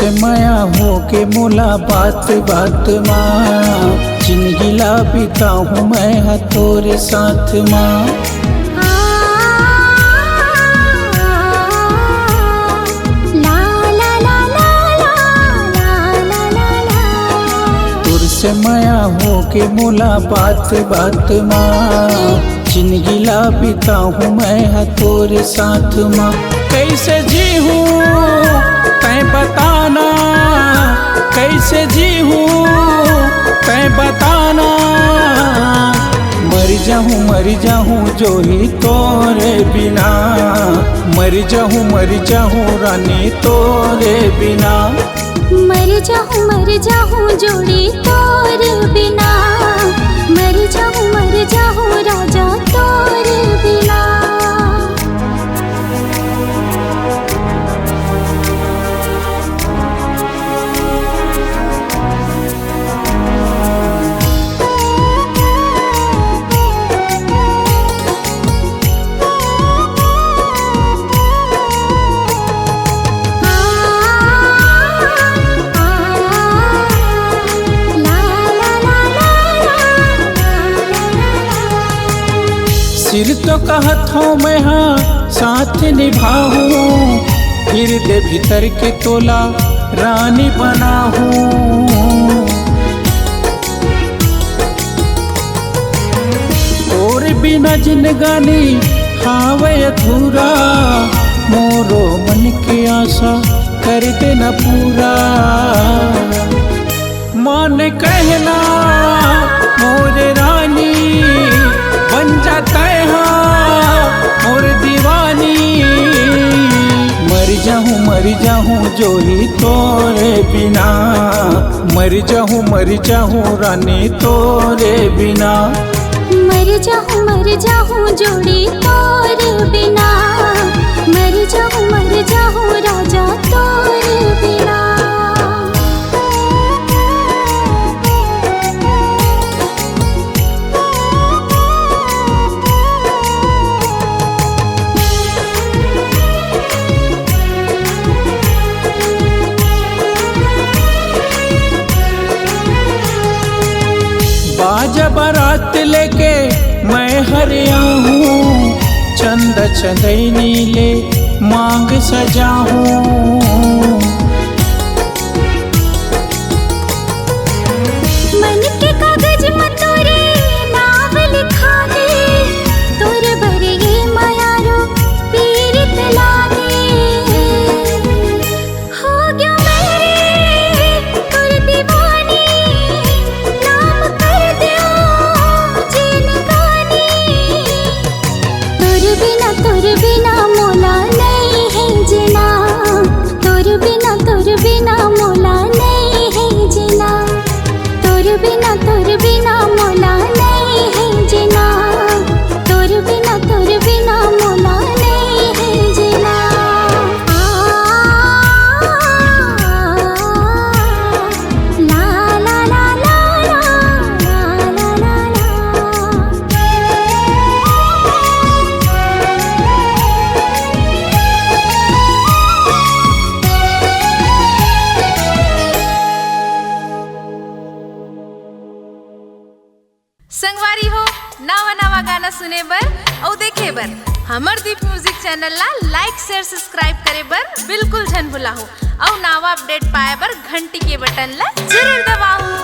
से माया हो के मोला बात बात माँ, जिंदगी ला बिताऊँ मैं है तोरे साथ माँ। से माया हो के मोला बात बात माँ, जिंदगी ला बिताऊँ मैं है तोरे साथ माँ। कैसे जी हूँ तै बताना, कैसे जी हूँ तै बताना। मर जाऊँ जो ही तोरे बिना, मर जाऊँ रानी तोरे बिना। मर जाऊँ जोड़ी तोरे बिना, मर जाऊँ राजा तोरे बिना। सिर तो कहत हूँ मैं हाँ साथ निभाऊँ, फिर दे भीतर के तोला रानी बनाऊँ। और बिना जिंदगानी हावे अधूरा, मोरो मन की आशा कर देना पूरा। मान कहना मोरे रानी, बन जाता है और दीवानी। मर जाऊँ जो ही तोरे बिना, मर जाऊँ रानी तोरे बिना। मर जाऊँ जोड़ी तोरे बिना, मर जाऊँ राजा तोरे बिना। बाजा बारात लेके मैं हरिया हूँ, चंद चंदैनी ले मांग सजाऊँ। मन के कागज में तोरे नाम लिखा दे, तोरे भरे मायारो पीरित लागे। हो गया मेरे तोरे दीवानी, नाम कर दियो जिंदगानी। तोर बिना मोला नहीं है जीना, तोर बिना मोला नहीं है जीना। तोर बिना मोला नहीं है जीना, तोर बिना मोला नहीं है जीना। ला ला ला ला ला ला ला संगवारी हो नवा गाना सुने बर और देखे बर हमर दीप म्यूजिक चैनल ला लाइक शेयर सब्सक्राइब करे बर बिल्कुल झन भुलाहू। और नवा अपडेट पाए बर घंटी के बटन ला जरूर दबाऊ।